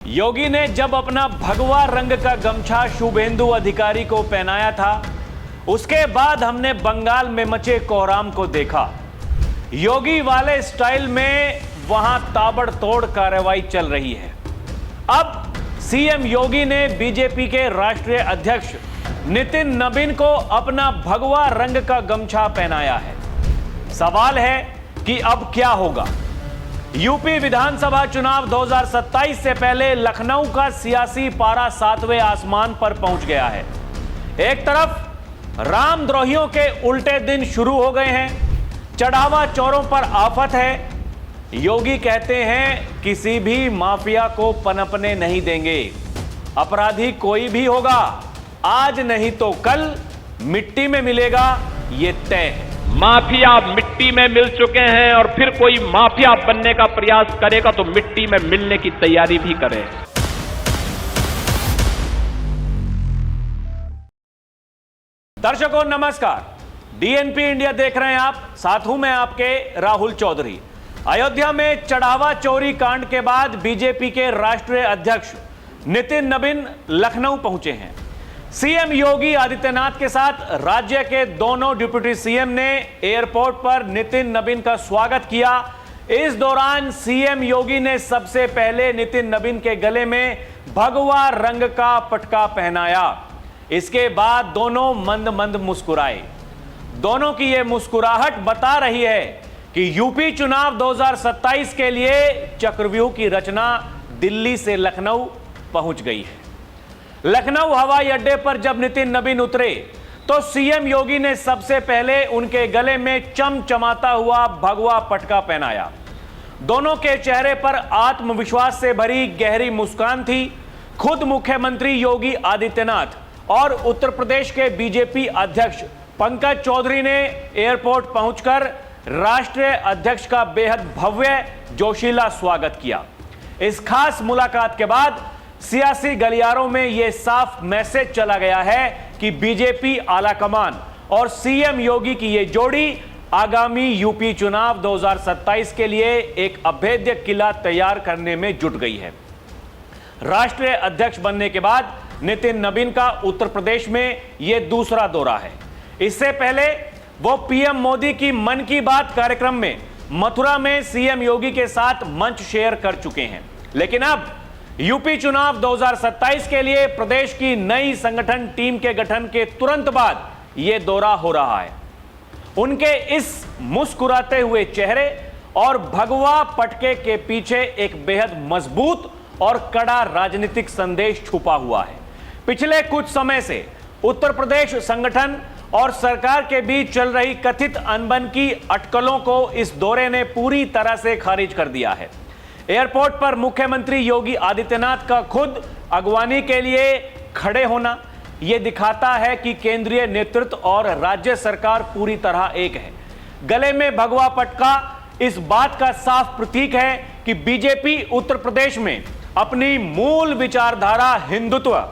योगी ने जब अपना भगवा रंग का गमछा शुभेंदु अधिकारी को पहनाया था, उसके बाद हमने बंगाल में मचे कोहराम को देखा। योगी वाले स्टाइल में वहां ताबड़तोड़ कार्रवाई चल रही है। अब सीएम योगी ने बीजेपी के राष्ट्रीय अध्यक्ष नितिन नबीन को अपना भगवा रंग का गमछा पहनाया है। सवाल है कि अब क्या होगा। यूपी विधानसभा चुनाव 2027 से पहले लखनऊ का सियासी पारा 7वें आसमान पर पहुंच गया है। एक तरफ रामद्रोहियों के उल्टे दिन शुरू हो गए हैं, चढ़ावा चोरों पर आफत है। योगी कहते हैं किसी भी माफिया को पनपने नहीं देंगे, अपराधी कोई भी होगा, आज नहीं तो कल मिट्टी में मिलेगा, ये तय है। माफिया मिट्टी में मिल चुके हैं और फिर कोई माफिया बनने का प्रयास करेगा तो मिट्टी में मिलने की तैयारी भी करें। दर्शकों नमस्कार, डीएनपी इंडिया देख रहे हैं आप, साथ हूं मैं आपके राहुल चौधरी। अयोध्या में चढ़ावा चोरी कांड के बाद बीजेपी के राष्ट्रीय अध्यक्ष नितिन नबीन लखनऊ पहुंचे हैं। सीएम योगी आदित्यनाथ के साथ राज्य के दोनों डिप्टी सीएम ने एयरपोर्ट पर नितिन नबीन का स्वागत किया। इस दौरान सीएम योगी ने सबसे पहले नितिन नबीन के गले में भगवा रंग का पटका पहनाया। इसके बाद दोनों मंद मंद मुस्कुराए। दोनों की यह मुस्कुराहट बता रही है कि यूपी चुनाव 2027 के लिए चक्रव्यूह की रचना दिल्ली से लखनऊ पहुंच गई है। लखनऊ हवाई अड्डे पर जब नितिन नबीन उतरे तो सीएम योगी ने सबसे पहले उनके गले में चमचमाता हुआ भगवा पटका पहनाया। दोनों के चेहरे पर आत्मविश्वास से भरी गहरी मुस्कान थी। खुद मुख्यमंत्री योगी आदित्यनाथ और उत्तर प्रदेश के बीजेपी अध्यक्ष पंकज चौधरी ने एयरपोर्ट पहुंचकर राष्ट्रीय अध्यक्ष का बेहद भव्य जोशीला स्वागत किया। इस खास मुलाकात के बाद सियासी गलियारों में यह साफ मैसेज चला गया है कि बीजेपी आलाकमान और सीएम योगी की यह जोड़ी आगामी यूपी चुनाव 2027 के लिए एक अभेद्य किला तैयार करने में जुट गई है। राष्ट्रीय अध्यक्ष बनने के बाद नितिन नबीन का उत्तर प्रदेश में यह दूसरा दौरा है। इससे पहले वो पीएम मोदी की मन की बात कार्यक्रम में मथुरा में सीएम योगी के साथ मंच शेयर कर चुके हैं। लेकिन अब यूपी चुनाव 2027 के लिए प्रदेश की नई संगठन टीम के गठन के तुरंत बाद यह दौरा हो रहा है। उनके इस मुस्कुराते हुए चेहरे और भगवा पटके के पीछे एक बेहद मजबूत और कड़ा राजनीतिक संदेश छुपा हुआ है। पिछले कुछ समय से उत्तर प्रदेश संगठन और सरकार के बीच चल रही कथित अनबन की अटकलों को इस दौरे ने पूरी तरह से खारिज कर दिया है। एयरपोर्ट पर मुख्यमंत्री योगी आदित्यनाथ का खुद अगवानी के लिए खड़े होना यह दिखाता है कि केंद्रीय नेतृत्व और राज्य सरकार पूरी तरह एक है। गले में भगवा पटका इस बात का साफ प्रतीक है कि बीजेपी उत्तर प्रदेश में अपनी मूल विचारधारा हिंदुत्व,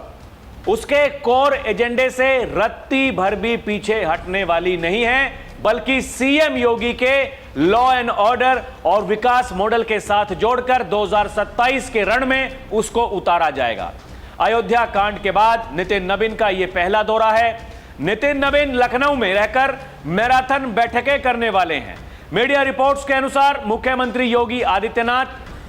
उसके कोर एजेंडे से रत्ती भर भी पीछे हटने वाली नहीं है, बल्कि सीएम योगी के लॉ एंड ऑर्डर और विकास मॉडल के साथ जोड़कर 2027 के रण में उसको उतारा जाएगा। अयोध्या कांड के बाद नितिन नबीन का यह पहला दौरा है। नितिन नबीन लखनऊ में रहकर मैराथन बैठकें करने वाले हैं। मीडिया रिपोर्ट्स के अनुसार मुख्यमंत्री योगी आदित्यनाथ,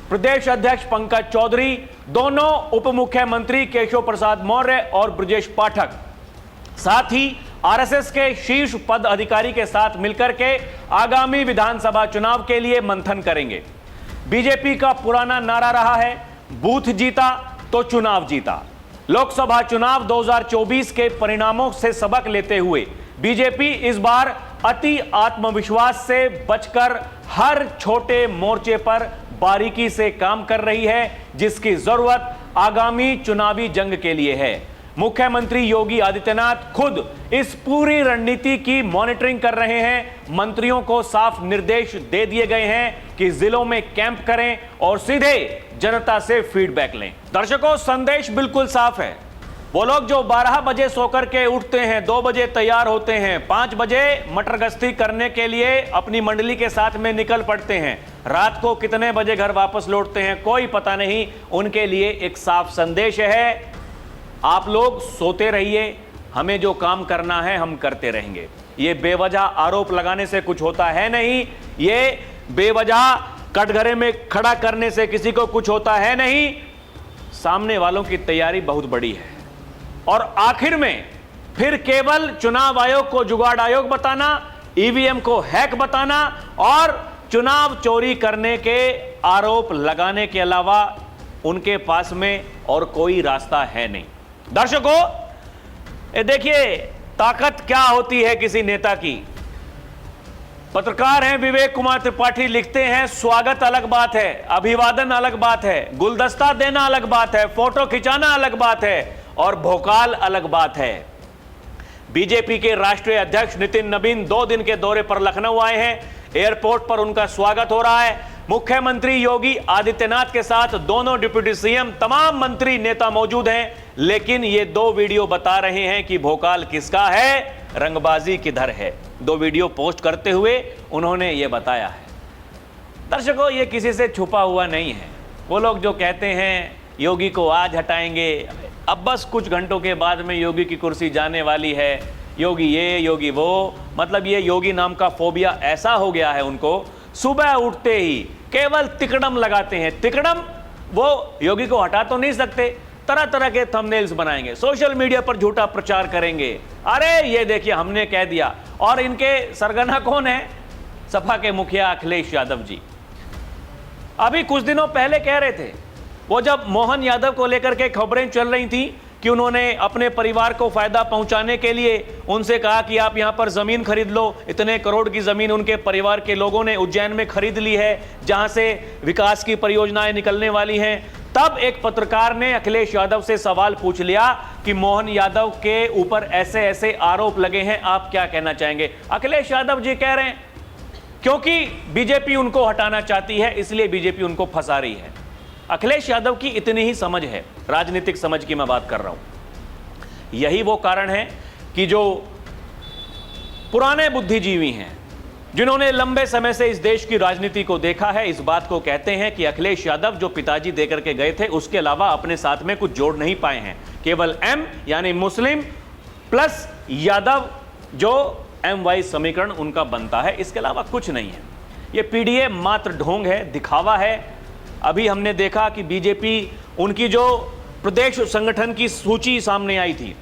प्रदेश अध्यक्ष पंकज चौधरी, दोनों उप मुख्यमंत्री केशव प्रसाद मौर्य और ब्रजेश पाठक, साथ ही आरएसएस के शीर्ष पद अधिकारी के साथ मिलकर के आगामी विधानसभा चुनाव के लिए मंथन करेंगे। बीजेपी का पुराना नारा रहा है, बूथ जीता तो चुनाव जीता। लोकसभा चुनाव 2024 के परिणामों से सबक लेते हुए बीजेपी इस बार अति आत्मविश्वास से बचकर हर छोटे मोर्चे पर बारीकी से काम कर रही है, जिसकी जरूरत आगामी चुनावी जंग के लिए है। मुख्यमंत्री योगी आदित्यनाथ खुद इस पूरी रणनीति की मॉनिटरिंग कर रहे हैं। मंत्रियों को साफ निर्देश दे दिए गए हैं कि जिलों में कैंप करें और सीधे जनता से फीडबैक लें। दर्शकों, संदेश बिल्कुल साफ है। वो लोग जो 12 बजे सोकर के उठते हैं, 2 बजे तैयार होते हैं, 5 बजे मटर गश्ती करने के लिए अपनी मंडली के साथ में निकल पड़ते हैं, रात को कितने बजे घर वापस लौटते हैं कोई पता नहीं। उनके लिए एक साफ संदेश है, आप लोग सोते रहिए, हमें जो काम करना है हम करते रहेंगे। ये बेवजह आरोप लगाने से कुछ होता है नहीं, ये बेवजह कटघरे में खड़ा करने से किसी को कुछ होता है नहीं। सामने वालों की तैयारी बहुत बड़ी है और आखिर में फिर केवल चुनाव आयोग को जुगाड़ आयोग बताना, ईवीएम को हैक बताना और चुनाव चोरी करने के आरोप लगाने के अलावा उनके पास में और कोई रास्ता है नहीं। दर्शकों, ये देखिए ताकत क्या होती है किसी नेता की। पत्रकार हैं विवेक कुमार त्रिपाठी, लिखते हैं स्वागत अलग बात है, अभिवादन अलग बात है, गुलदस्ता देना अलग बात है, फोटो खिंचाना अलग बात है और भोकाल अलग बात है। बीजेपी के राष्ट्रीय अध्यक्ष नितिन नबीन 2 दिन के दौरे पर लखनऊ आए हैं। एयरपोर्ट पर उनका स्वागत हो रहा है। मुख्यमंत्री योगी आदित्यनाथ के साथ दोनों डिप्टी सीएम, तमाम मंत्री नेता मौजूद हैं। लेकिन ये 2 वीडियो बता रहे हैं कि भोकाल किसका है, रंगबाजी किधर है। 2 वीडियो पोस्ट करते हुए उन्होंने ये बताया है। दर्शकों, ये किसी से छुपा हुआ नहीं है। वो लोग जो कहते हैं योगी को आज हटाएंगे, अब बस कुछ घंटों के बाद में योगी की कुर्सी जाने वाली है, योगी ये योगी वो, मतलब ये योगी नाम का फोबिया ऐसा हो गया है उनको। सुबह उठते ही केवल तिकड़म लगाते हैं। तिकड़म, वो योगी को हटा तो नहीं सकते, तरह तरह के थंबनेल्स बनाएंगे, सोशल मीडिया पर झूठा प्रचार करेंगे, अरे ये देखिए हमने कह दिया। और इनके सरगना कौन है? सपा के मुखिया अखिलेश यादव जी। अभी कुछ दिनों पहले कह रहे थे, वो जब मोहन यादव को लेकर के खबरें चल रही थी कि उन्होंने अपने परिवार को फायदा पहुंचाने के लिए उनसे कहा कि आप यहां पर जमीन खरीद लो। इतने करोड़ की जमीन उनके परिवार के लोगों ने उज्जैन में खरीद ली है, जहां से विकास की परियोजनाएं निकलने वाली हैं। तब एक पत्रकार ने अखिलेश यादव से सवाल पूछ लिया कि मोहन यादव के ऊपर ऐसे ऐसे आरोप लगे हैं, आप क्या कहना चाहेंगे? अखिलेश यादव जी कह रहे हैं क्योंकि बीजेपी उनको हटाना चाहती है, इसलिए बीजेपी उनको फंसा रही है। अखिलेश यादव की इतनी ही समझ है, राजनीतिक समझ की मैं बात कर रहा हूं। यही वो कारण है कि जो पुराने बुद्धिजीवी हैं, जिन्होंने लंबे समय से इस देश की राजनीति को देखा है, इस बात को कहते हैं कि अखिलेश यादव जो पिताजी देकर के गए थे, उसके अलावा अपने साथ में कुछ जोड़ नहीं पाए हैं। केवल एम यानी मुस्लिम प्लस यादव, जो MY समीकरण उनका बनता है, इसके अलावा कुछ नहीं है। ये पीडीए मात्र ढोंग है, दिखावा है। अभी हमने देखा कि बीजेपी, उनकी जो प्रदेश संगठन की सूची सामने आई थी,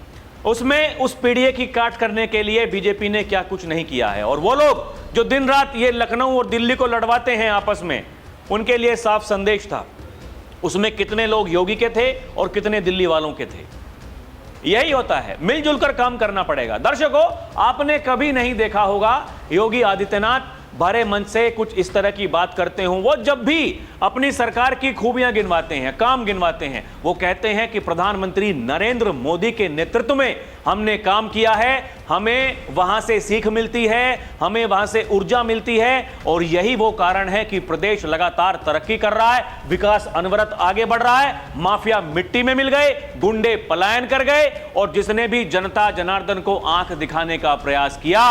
उसमें उस पीडीए की काट करने के लिए बीजेपी ने क्या कुछ नहीं किया है। और वो लोग जो दिन रात ये लखनऊ और दिल्ली को लड़वाते हैं आपस में, उनके लिए साफ संदेश था। उसमें कितने लोग योगी के थे और कितने दिल्ली वालों के थे। यही होता है, मिलजुल कर काम करना पड़ेगा। दर्शकों, आपने कभी नहीं देखा होगा योगी आदित्यनाथ भरे मंच से कुछ इस तरह की बात करते हों। वो जब भी अपनी सरकार की खूबियां गिनवाते हैं, काम गिनवाते हैं, वो कहते हैं कि प्रधानमंत्री नरेंद्र मोदी के नेतृत्व में हमने काम किया है, हमें वहां से सीख मिलती है, हमें वहां से ऊर्जा मिलती है। और यही वो कारण है कि प्रदेश लगातार तरक्की कर रहा है, विकास अनवरत आगे बढ़ रहा है। माफिया मिट्टी में मिल गए, गुंडे पलायन कर गए और जिसने भी जनता जनार्दन को आंख दिखाने का प्रयास किया,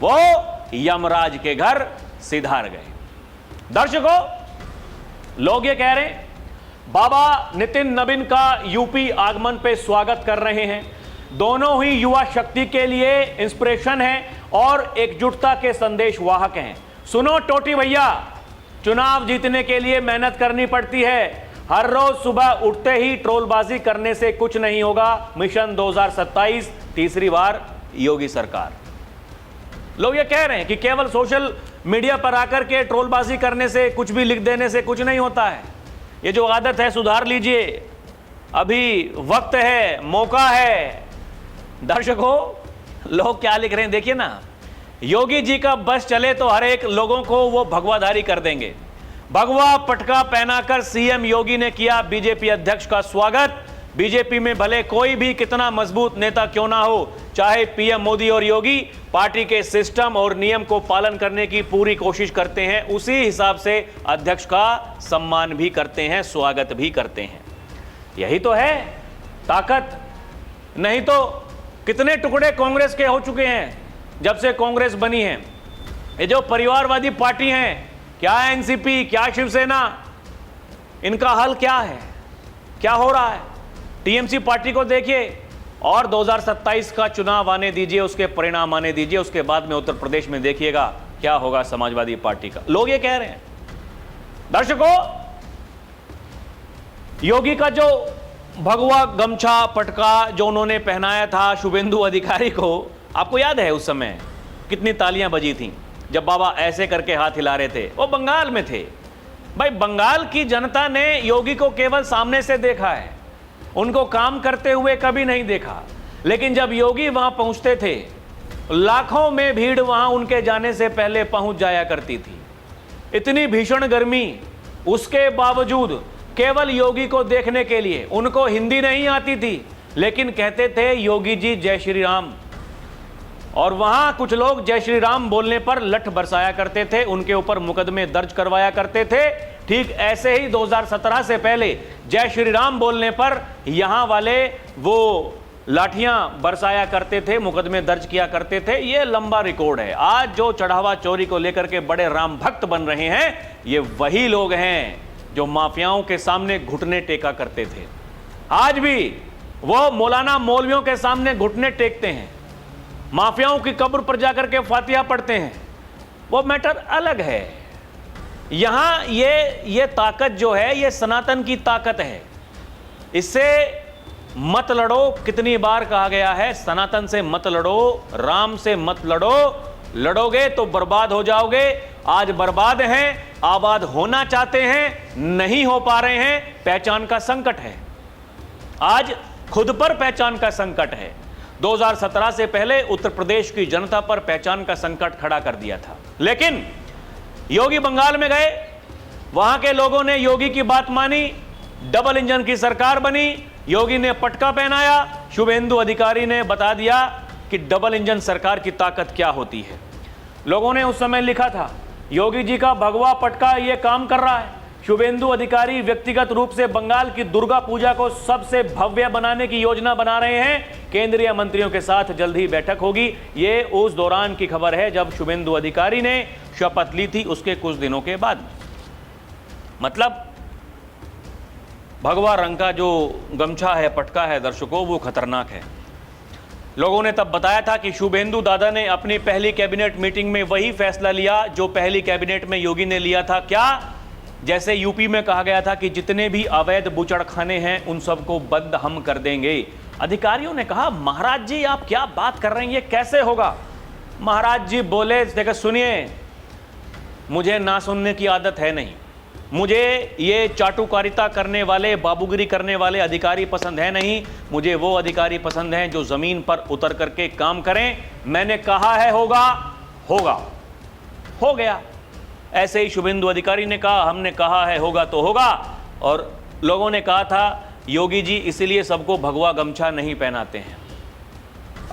वो यमराज के घर सिधार गए। दर्शकों, लोग ये कह रहे हैं बाबा नितिन नबीन का यूपी आगमन पे स्वागत कर रहे हैं। दोनों ही युवा शक्ति के लिए इंस्पिरेशन है और एकजुटता के संदेश वाहक हैं। सुनो टोटी भैया, चुनाव जीतने के लिए मेहनत करनी पड़ती है। हर रोज सुबह उठते ही ट्रोलबाजी करने से कुछ नहीं होगा। मिशन 2027 तीसरी बार योगी सरकार। लोग ये कह रहे हैं कि केवल सोशल मीडिया पर आकर के ट्रोलबाजी करने से, कुछ भी लिख देने से कुछ नहीं होता है। ये जो आदत है सुधार लीजिए, अभी वक्त है, मौका है। दर्शकों, लोग क्या लिख रहे हैं देखिए ना, योगी जी का बस चले तो हर एक लोगों को वो भगवाधारी कर देंगे। भगवा पटका पहनाकर सीएम योगी ने किया बीजेपी अध्यक्ष का स्वागत। बीजेपी में भले कोई भी कितना मजबूत नेता क्यों ना हो, चाहे पीएम मोदी और योगी पार्टी के सिस्टम और नियम को पालन करने की पूरी कोशिश करते हैं, उसी हिसाब से अध्यक्ष का सम्मान भी करते हैं, स्वागत भी करते हैं। यही तो है ताकत। नहीं तो कितने टुकड़े कांग्रेस के हो चुके हैं जब से कांग्रेस बनी है। ये जो परिवारवादी पार्टी हैं, क्या एनसीपी, क्या शिवसेना, इनका हल क्या है, क्या हो रहा है? टीएमसी पार्टी को देखिए और 2027 का चुनाव आने दीजिए, उसके परिणाम आने दीजिए, उसके बाद में उत्तर प्रदेश में देखिएगा क्या होगा समाजवादी पार्टी का। लोग ये कह रहे हैं। दर्शकों, योगी का जो भगवा गमछा पटका जो उन्होंने पहनाया था शुभेंदु अधिकारी को, आपको याद है उस समय कितनी तालियां बजी थी जब बाबा ऐसे करके हाथ हिला रहे थे? वो बंगाल में थे। भाई, बंगाल की जनता ने योगी को केवल सामने से देखा है, उनको काम करते हुए कभी नहीं देखा। लेकिन जब योगी वहां पहुंचते थे, लाखों में भीड़ वहां उनके जाने से पहले पहुंच जाया करती थी। इतनी भीषण गर्मी, उसके बावजूद केवल योगी को देखने के लिए, उनको हिंदी नहीं आती थी लेकिन कहते थे योगी जी जय श्री राम, और वहां कुछ लोग जय श्री राम बोलने पर लठ बरसाया करते थे, उनके ऊपर मुकदमे दर्ज करवाया करते थे। ठीक ऐसे ही 2017 से पहले जय श्री राम बोलने पर यहां वाले वो लाठियां बरसाया करते थे, मुकदमे दर्ज किया करते थे। ये लंबा रिकॉर्ड है। आज जो चढ़ावा चोरी को लेकर के बड़े राम भक्त बन रहे हैं, ये वही लोग हैं जो माफियाओं के सामने घुटने टेका करते थे। आज भी वो मौलाना मौलवियों के सामने घुटने टेकते हैं, माफियाओं की कब्र पर जाकर के फातिहा पढ़ते हैं। वो मैटर अलग है। यहां ये ताकत जो है, ये सनातन की ताकत है। इससे मत लड़ो, कितनी बार कहा गया है, सनातन से मत लड़ो, राम से मत लड़ो, लड़ोगे तो बर्बाद हो जाओगे। आज बर्बाद हैं, आबाद होना चाहते हैं, नहीं हो पा रहे हैं। पहचान का संकट है, आज खुद पर पहचान का संकट है। 2017 से पहले उत्तर प्रदेश की जनता पर पहचान का संकट खड़ा कर दिया था। लेकिन योगी बंगाल में गए, वहां के लोगों ने योगी की बात मानी, डबल इंजन की सरकार बनी, योगी ने पटका पहनाया, शुभेंदु अधिकारी ने बता दिया कि डबल इंजन सरकार की ताकत क्या होती है। लोगों ने उस समय लिखा था योगी जी का भगवा पटका ये काम कर रहा है। शुभेंदु अधिकारी व्यक्तिगत रूप से बंगाल की दुर्गा पूजा को सबसे भव्य बनाने की योजना बना रहे हैं। केंद्रीय मंत्रियों के साथ जल्द ही बैठक होगी। ये उस दौरान की खबर है जब शुभेंदु अधिकारी ने शपथ ली थी, उसके कुछ दिनों के बाद। मतलब भगवा रंग का जो गमछा है, पटका है दर्शकों, वो खतरनाक है। लोगों ने तब बताया था कि शुभेंदु दादा ने अपनी पहली कैबिनेट मीटिंग में वही फैसला लिया जो पहली कैबिनेट में योगी ने लिया था। क्या? जैसे यूपी में कहा गया था कि जितने भी अवैध बुचड़खाने हैं उन सबको बंद हम कर देंगे। अधिकारियों ने कहा महाराज जी आप क्या बात कर रहे हैं, ये कैसे होगा? महाराज जी बोले देखो सुनिए, मुझे ना सुनने की आदत है नहीं, मुझे ये चाटुकारिता करने वाले, बाबूगिरी करने वाले अधिकारी पसंद है नहीं। मुझे वो अधिकारी पसंद हैं जो जमीन पर उतर करके काम करें। मैंने कहा है होगा, होगा, हो गया। ऐसे ही शुभेंदु अधिकारी ने कहा, हमने कहा है होगा तो होगा। और लोगों ने कहा था योगी जी इसीलिए सबको भगवा गमछा नहीं पहनाते हैं।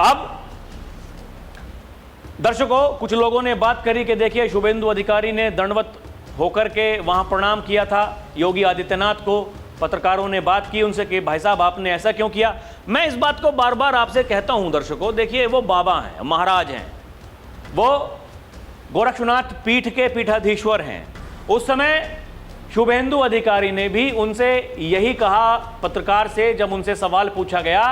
अब दर्शकों, कुछ लोगों ने बात करी कि देखिए शुभेंदु अधिकारी ने दंडवत होकर के वहां प्रणाम किया था योगी आदित्यनाथ को। पत्रकारों ने बात की उनसे कि भाई साहब आपने ऐसा क्यों किया। मैं इस बात को बार बार आपसे कहता हूं दर्शकों, देखिए वो बाबा हैं, महाराज हैं, वो गोरक्षनाथ पीठ के पीठाधीश्वर हैं। उस समय शुभेंदु अधिकारी ने भी उनसे यही कहा पत्रकार से, जब उनसे सवाल पूछा गया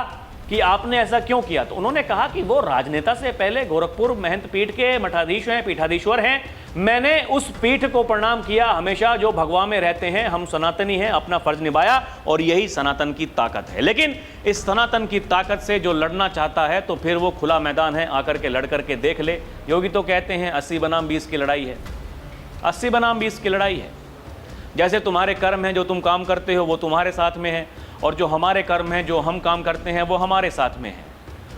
कि आपने ऐसा क्यों किया, तो उन्होंने कहा कि वो राजनेता से पहले गोरखपुर महंत पीठ के मठाधीश हैं, पीठाधीश्वर हैं। मैंने उस पीठ को प्रणाम किया हमेशा, जो भगवा में रहते हैं, हम सनातनी हैं, अपना फर्ज निभाया, और यही सनातन की ताकत है। लेकिन इस सनातन की ताकत से जो लड़ना चाहता है तो फिर वो खुला मैदान है, आकर के लड़ करके देख ले। योगी तो कहते हैं 80 बनाम 20 की लड़ाई है, 80 बनाम 20 की लड़ाई है। जैसे तुम्हारे कर्म हैं, जो तुम काम करते हो वो तुम्हारे साथ में है, और जो हमारे कर्म हैं, जो हम काम करते हैं, वो हमारे साथ में है।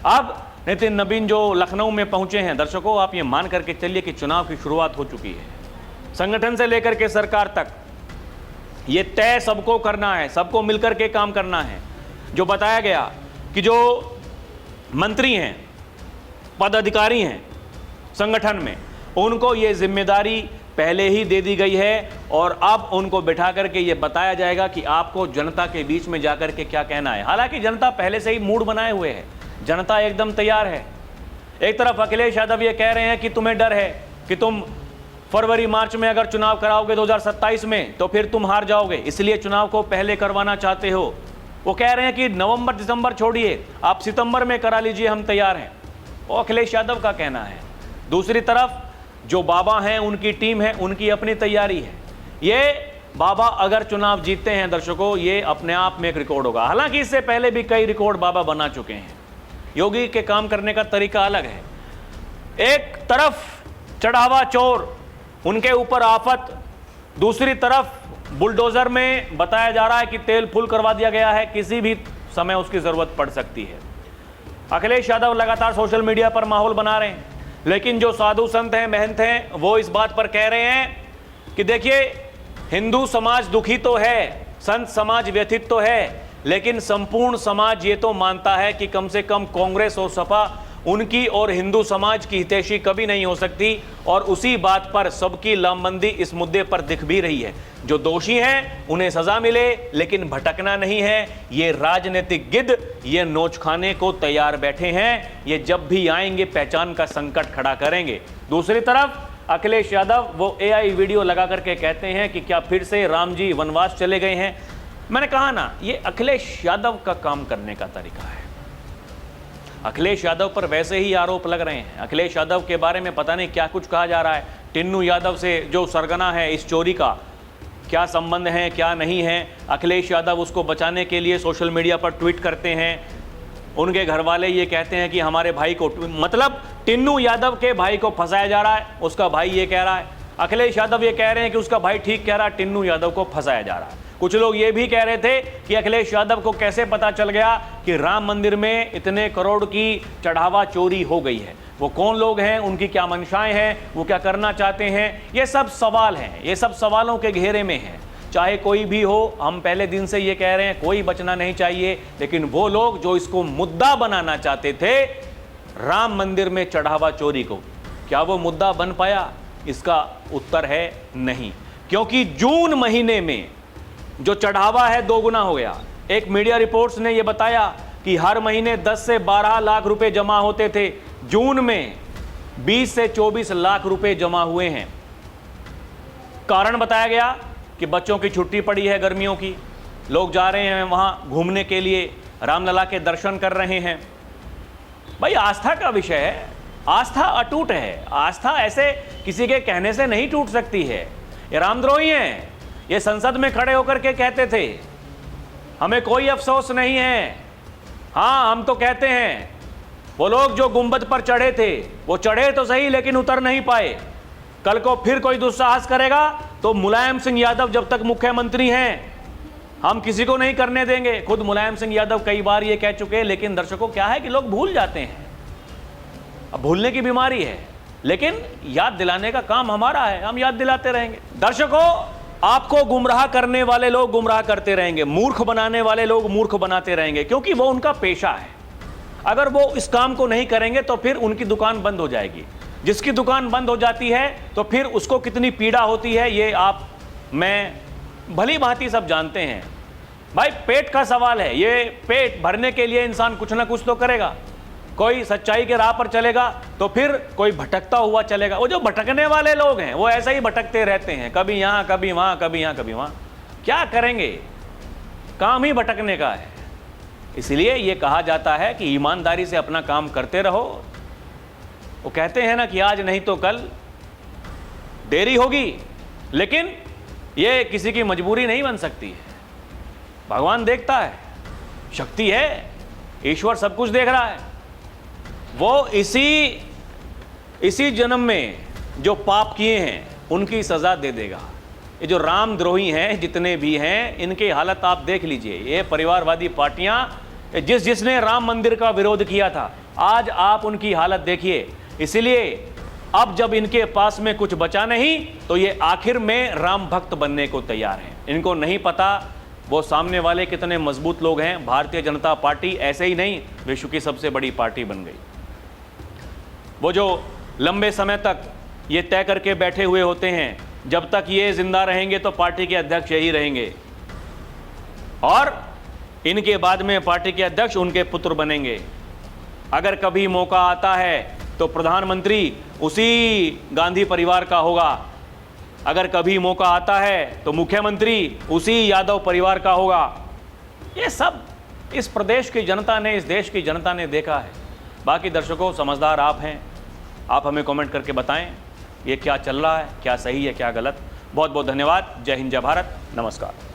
अब नितिन नवीन जो लखनऊ में पहुंचे हैं दर्शकों, आप ये मान करके चलिए कि चुनाव की शुरुआत हो चुकी है। संगठन से लेकर के सरकार तक ये तय सबको करना है, सबको मिलकर के काम करना है। जो बताया गया कि जो मंत्री हैं, पदाधिकारी हैं संगठन में, उनको ये जिम्मेदारी पहले ही दे दी गई है, और अब उनको बिठा करके ये बताया जाएगा कि आपको जनता के बीच में जाकर के क्या कहना है। हालांकि जनता पहले से ही मूड बनाए हुए है, जनता एकदम तैयार है। एक तरफ अखिलेश यादव ये कह रहे हैं कि तुम्हें डर है कि तुम फरवरी मार्च में अगर चुनाव कराओगे 2027 में तो फिर तुम हार जाओगे, इसलिए चुनाव को पहले करवाना चाहते हो। वो कह रहे हैं कि नवंबर दिसंबर छोड़िए, आप सितंबर में करा लीजिए, हम तैयार हैं। वो अखिलेश यादव का कहना है। दूसरी तरफ जो बाबा हैं, उनकी टीम है, उनकी अपनी तैयारी है। ये बाबा अगर चुनाव जीतते हैं दर्शकों, ये अपने आप में एक रिकॉर्ड होगा। हालांकि इससे पहले भी कई रिकॉर्ड बाबा बना चुके हैं। योगी के काम करने का तरीका अलग है। एक तरफ चढ़ावा चोर, उनके ऊपर आफत, दूसरी तरफ बुलडोजर में बताया जा रहा है कि तेल फुल करवा दिया गया है, किसी भी समय उसकी जरूरत पड़ सकती है। अखिलेश यादव लगातार सोशल मीडिया पर माहौल बना रहे हैं, लेकिन जो साधु संत हैं, महंत हैं, वो इस बात पर कह रहे हैं कि देखिए, हिंदू समाज दुखी तो है, संत समाज व्यथित तो है, लेकिन संपूर्ण समाज ये तो मानता है कि कम से कम कांग्रेस और सपा उनकी और हिंदू समाज की हितैषी कभी नहीं हो सकती। और उसी बात पर सबकी लामबंदी इस मुद्दे पर दिख भी रही है। जो दोषी हैं उन्हें सजा मिले, लेकिन भटकना नहीं है। ये राजनीतिक गिद्ध ये नोच खाने को तैयार बैठे हैं। ये जब भी आएंगे पहचान का संकट खड़ा करेंगे। दूसरी तरफ अखिलेश यादव वो AI वीडियो लगा करके कहते हैं कि क्या फिर से राम जी वनवास चले गए हैं। मैंने कहा ना, ये अखिलेश यादव का काम करने का तरीका है। अखिलेश यादव पर वैसे ही आरोप लग रहे हैं। अखिलेश यादव के बारे में पता नहीं क्या कुछ कहा जा रहा है। टिन्नू यादव से जो सरगना है इस चोरी का, क्या संबंध है क्या नहीं है। अखिलेश यादव उसको बचाने के लिए सोशल मीडिया पर ट्वीट करते हैं। उनके घर वाले ये कहते हैं कि हमारे भाई को, मतलब टिन्नू यादव के भाई को फंसाया जा रहा है। उसका भाई ये कह रहा है, अखिलेश यादव ये कह रहे हैं कि उसका भाई ठीक कह रहा है, टिन्नू यादव को फंसाया जा रहा है। कुछ लोग ये भी कह रहे थे कि अखिलेश यादव को कैसे पता चल गया कि राम मंदिर में इतने करोड़ की चढ़ावा चोरी हो गई है। वो कौन लोग हैं, उनकी क्या मंशाएं हैं, वो क्या करना चाहते हैं। ये सब सवाल हैं, ये सब सवालों के घेरे में हैं। चाहे कोई भी हो, हम पहले दिन से ये कह रहे हैं कोई बचना नहीं चाहिए। लेकिन वो लोग जो इसको मुद्दा बनाना चाहते थे, राम मंदिर में चढ़ावा चोरी को, क्या वो मुद्दा बन पाया? इसका उत्तर है नहीं। क्योंकि जून महीने में जो चढ़ावा है 2 गुना हो गया। एक मीडिया रिपोर्ट्स ने यह बताया कि हर महीने 10 से 12 लाख रुपए जमा होते थे। जून में 20 से 24 लाख रुपए जमा हुए हैं। कारण बताया गया कि बच्चों की छुट्टी पड़ी है गर्मियों की, लोग जा रहे हैं वहां घूमने के लिए, रामलला के दर्शन कर रहे हैं। भाई आस्था का विषय है, आस्था अटूट है। आस्था ऐसे किसी के कहने से नहीं टूट सकती है। ये रामद्रोही हैं। ये संसद में खड़े होकर के कहते थे हमें कोई अफसोस नहीं है। हाँ, हम तो कहते हैं वो लोग जो गुंबद पर चढ़े थे वो चढ़े तो सही, लेकिन उतर नहीं पाए। कल को फिर कोई दुस्साहस करेगा तो मुलायम सिंह यादव जब तक मुख्यमंत्री हैं हम किसी को नहीं करने देंगे। खुद मुलायम सिंह यादव कई बार ये कह चुके हैं। लेकिन दर्शकों क्या है कि लोग भूल जाते हैं। अब भूलने की बीमारी है, लेकिन याद दिलाने का काम हमारा है, हम याद दिलाते रहेंगे। दर्शकों, आपको गुमराह करने वाले लोग गुमराह करते रहेंगे, मूर्ख बनाने वाले लोग मूर्ख बनाते रहेंगे, क्योंकि वो उनका पेशा है। अगर वो इस काम को नहीं करेंगे तो फिर उनकी दुकान बंद हो जाएगी। जिसकी दुकान बंद हो जाती है तो फिर उसको कितनी पीड़ा होती है ये आप मैं भली भांति सब जानते हैं। भाई पेट का सवाल है, ये पेट भरने के लिए इंसान कुछ ना कुछ तो करेगा। कोई सच्चाई के राह पर चलेगा तो फिर कोई भटकता हुआ चलेगा। वो जो भटकने वाले लोग हैं वो ऐसा ही भटकते रहते हैं, कभी यहाँ कभी वहाँ, कभी यहाँ कभी वहाँ। क्या करेंगे? काम ही भटकने का है। इसलिए ये कहा जाता है कि ईमानदारी से अपना काम करते रहो। वो कहते हैं ना कि आज नहीं तो कल देरी होगी, लेकिन ये किसी की मजबूरी नहीं बन सकती है। भगवान देखता है, शक्ति है, ईश्वर सब कुछ देख रहा है। वो इसी जन्म में जो पाप किए हैं उनकी सजा दे देगा। ये जो रामद्रोही हैं जितने भी हैं, इनकी हालत आप देख लीजिए। ये परिवारवादी पार्टियां जिसने राम मंदिर का विरोध किया था, आज आप उनकी हालत देखिए। इसलिए अब जब इनके पास में कुछ बचा नहीं तो ये आखिर में राम भक्त बनने को तैयार हैं। इनको नहीं पता वो सामने वाले कितने मजबूत लोग हैं। भारतीय जनता पार्टी ऐसे ही नहीं, विश्व की सबसे बड़ी पार्टी बन गई। वो जो लंबे समय तक ये तय करके बैठे हुए होते हैं जब तक ये जिंदा रहेंगे तो पार्टी के अध्यक्ष यही रहेंगे, और इनके बाद में पार्टी के अध्यक्ष उनके पुत्र बनेंगे। अगर कभी मौका आता है तो प्रधानमंत्री उसी गांधी परिवार का होगा अगर कभी मौका आता है तो मुख्यमंत्री उसी यादव परिवार का होगा। ये सब इस प्रदेश की जनता ने, इस देश की जनता ने देखा है। बाकी दर्शकों, समझदार आप हैं, आप हमें कमेंट करके बताएं ये क्या चल रहा है, क्या सही है क्या गलत। बहुत बहुत धन्यवाद। जय हिंद, जय भारत, नमस्कार।